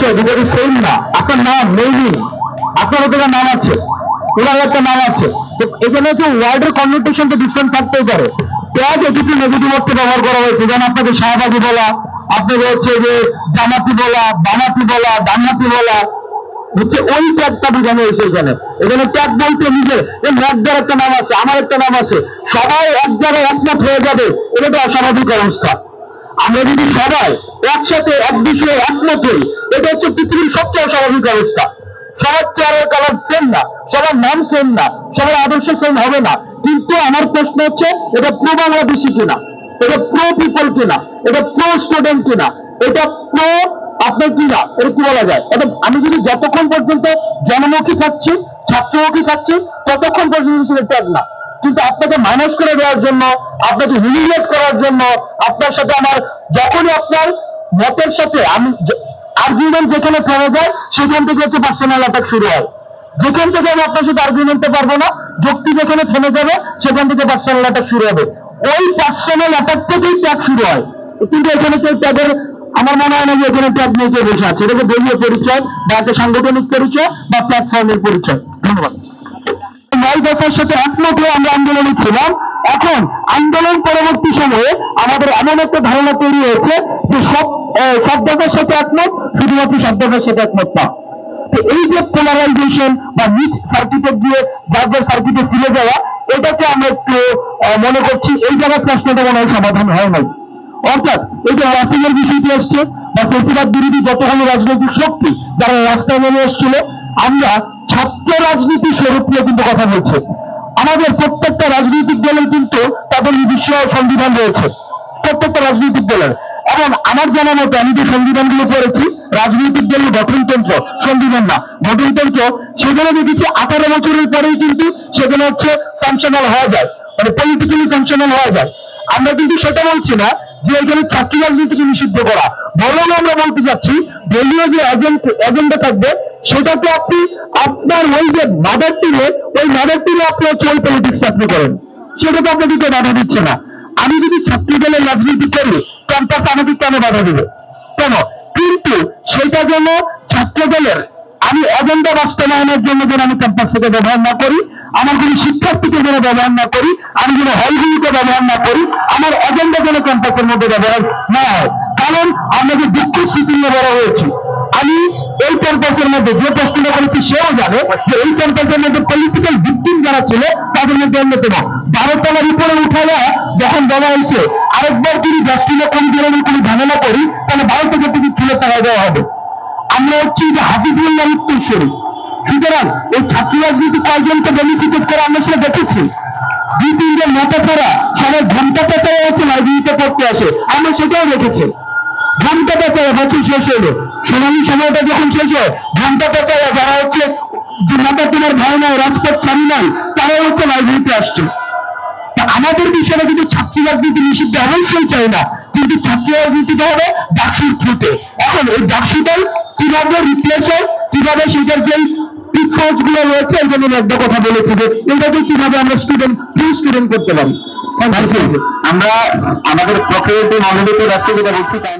আছে দুটো সেম না। আপনার নাম মেইনি, আপনার ওদের নাম আছে, ওনার একটা নাম আছে। তো এখানে হচ্ছে ওয়ার্ডের কননোটেশন তো ডিফারেন্ট থাকতেই পারে। ট্যাগ এটুকু নেগেটিভ অর্থে ব্যবহার করা হয়েছে, যেন আপনাকে শাহবাগী বলা, আপনাকে হচ্ছে যে জামাতি বলা, বামাতি বলা, ডানহাতি বলা, হচ্ছে ওই ট্যাগটা বোঝানো হয়েছে এখানে। এখানে ট্যাগ বলতে নিজের ম্যাকদার একটা নাম আছে, আমার একটা নাম আছে, সবাই এক জায়গায় একমত হয়ে যাবে, এটা তো অস্বাভাবিক অবস্থা। আমরা যদি সবাই একসাথে এক বিষয়ে একমত হই, এটা হচ্ছে পৃথিবীর সবচেয়ে অস্বাভাবিক অবস্থা। সবার চেয়ারের কালার সেম না, সবার নাম সেম না, সবার আদর্শ সেম হবে না। কিন্তু আমার প্রশ্ন হচ্ছে, এটা প্রো বাংলাদেশি কিনা, এটা প্রো পিপল কিনা, এটা প্রো স্টুডেন্ট কিনা, এটা প্রো আপনার কিনা, এটা কি বলা যায়? এটা আমি যদি যতক্ষণ পর্যন্ত জনমুখী থাকছি, ছাত্রমুখী থাকছি, ততক্ষণ পর্যন্ত সেটা ট্যাগ না। কিন্তু আপনাকে মাইনাস করে দেওয়ার জন্য, আপনাকে হিউমিলিয়েট করার জন্য, আপনার সাথে আমার যখনই আপনার মতের সাথে আমি আর্গুমেন্ট যেখানে থেমে যায়, সেখান থেকে হচ্ছে পার্সোনাল অ্যাটাক শুরু হয়। যেখান থেকে আমি আপনার সাথে আর্গুমেন্টে পারবো না, যুক্তি যেখানে থেমে যাবে, সেখান থেকে পার্সোনাল অ্যাটাক শুরু হবে। ওই পার্সোনাল অ্যাটাক থেকেই ট্যাগ শুরু হয়। কিন্তু এখানে কেউ ট্যাগের, আমার মনে হয় না যে এখানে ট্যাগ নিয়ে কেউ বসে আছে। এটাকে দলীয় পরিচয় বা একটা সাংগঠনিক পরিচয় বা প্ল্যাটফর্মের পরিচয়। ধন্যবাদ। 9 দফার সাথে একমত হয়ে আমরা আন্দোলনে ছিলাম। এখন আন্দোলন পরবর্তী সময়ে আমাদের এমন একটা ধারণা তৈরি হয়েছে যে সব দফার সাথে একমত, শুধুমাত্র সব দফার সাথে একমত না। তো এই যে পোলারাইজেশন বা মিক্স সার্কিটে গিয়ে যার সার্কিটে ফিরে যাওয়া, এটাকে আমরা একটু মনে করছি এই জায়গার প্রশ্নটা মনে হয় সমাধান হয় নাই। অর্থাৎ এই যে ওয়াসিমের বিষয়টি আসছে বা ফেসিবাদ বিরোধী যতগুলো রাজনৈতিক শক্তি যারা রাস্তায় নেমে এসেছিল, আমরা ছাত্র রাজনীতি স্বরূপ নিয়ে কিন্তু কথা বলছে। আমাদের প্রত্যেকটা রাজনৈতিক দলের কিন্তু তাদের নিজস্ব সংবিধান রয়েছে, প্রত্যেকটা রাজনৈতিক দলের। এবং আমার জানা মতো আমি যে সংবিধানগুলো পড়েছি, রাজনৈতিক দলের গঠনতন্ত্র, সংবিধান না গঠনতন্ত্র, সেখানে দেখেছি 18 বছরের পরেই কিন্তু সেখানে হচ্ছে ফাংশনাল হওয়া যায়, মানে পলিটিক্যালি ফাংশনাল হওয়া যায়। আমরা কিন্তু সেটা বলছি না যে এখানে ছাত্র রাজনীতিকে নিষিদ্ধ করা, বরং আমরা বলতে চাচ্ছি দলীয় যে এজেন্ডা থাকবে, সেটাকে আপনি আপনার ওই যে মাদার টিমে, ওই মাদার টিমে আপনার ওই পলিটিক্স আপনি করেন, সেটা তো আপনাদেরকে বাধা দিচ্ছে না। আমি যদি ছাত্র দলের রাজনীতি করি, ক্যাম্পাস আমাকে কেন বাধা দিবে? কেন? কিন্তু সেটা যেন ছাত্র দলের আমি এজেন্ডা বাস্তবায়নের জন্য যেন আমি ক্যাম্পাস থেকে ব্যবহার না করি, আমার কোনো শিক্ষার্থীকে যেন ব্যবহার না করি, আমি যেন হলগুলিকে ব্যবহার না করি, আমার এজেন্ডা যেন ক্যাম্পাসের মধ্যে ব্যবহার না হয়। কারণ আমরা যে দুঃখ স্মৃতি নিয়ে বড় হয়েছি, আমি এই ক্যাম্পাসের মধ্যে যে প্রশ্নটা করেছি সেও জানে যে এই ক্যাম্পাসের মধ্যে পলিটিক্যাল ভিকটিম যারা ছিল তাদের মধ্যে অন্যতম। 12 তলার উপরে উঠাইয়া যখন বলা হয়েছে আরেকবার যদি 10 কিলো কম ধরনের কোনো ঝামেলা করি, তাহলে 12 থেকে তুলে তাড়া দেওয়া হবে। আমরা হচ্ছি যে হাফিজুল্লাহ উত্তরসূরি। সুতরাং এই ছাত্র রাজনীতি কয়েকজনকে বেনিফিটেড করে আমরা সেটা দেখেছি। 2-3 জন মাথা পড়া সবাই ঘন্টা পেঁচায় হচ্ছে লাইব্রেরিতে পড়তে আসে, আমরা সেটাও দেখেছি। ঘন্টা পেঁচায় বছর শেষ হলো, সোনালী সময়টা যখন শেষ হয়, ঘন্টা পেঁচায় যারা হচ্ছে যে মাথা তোমার ভয় নাই, রাজপথ ছাড়ি নাই, তারাও হচ্ছে লাইব্রেরিতে আসছে। আমাদের বিষয়ে কিন্তু ছাত্র রাজনীতি নিষিদ্ধ অবশ্যই চাই না, কিন্তু ছাত্র রাজনীতিটা হবে ডাকসুর থ্রুতে। এখন এই ডাকসুটাই কিভাবে রিপ্লেস হয়, কিভাবে সেটার যে পিটফলস গুলো রয়েছে, এই জন্য একটা কথা বলেছি যে এটাকে কিভাবে আমরা স্টুডেন্ট করতে পারি। আমরা আমাদের প্রক্রিয়াটি মনোনীত রাষ্ট্র যেটা বলছি তাই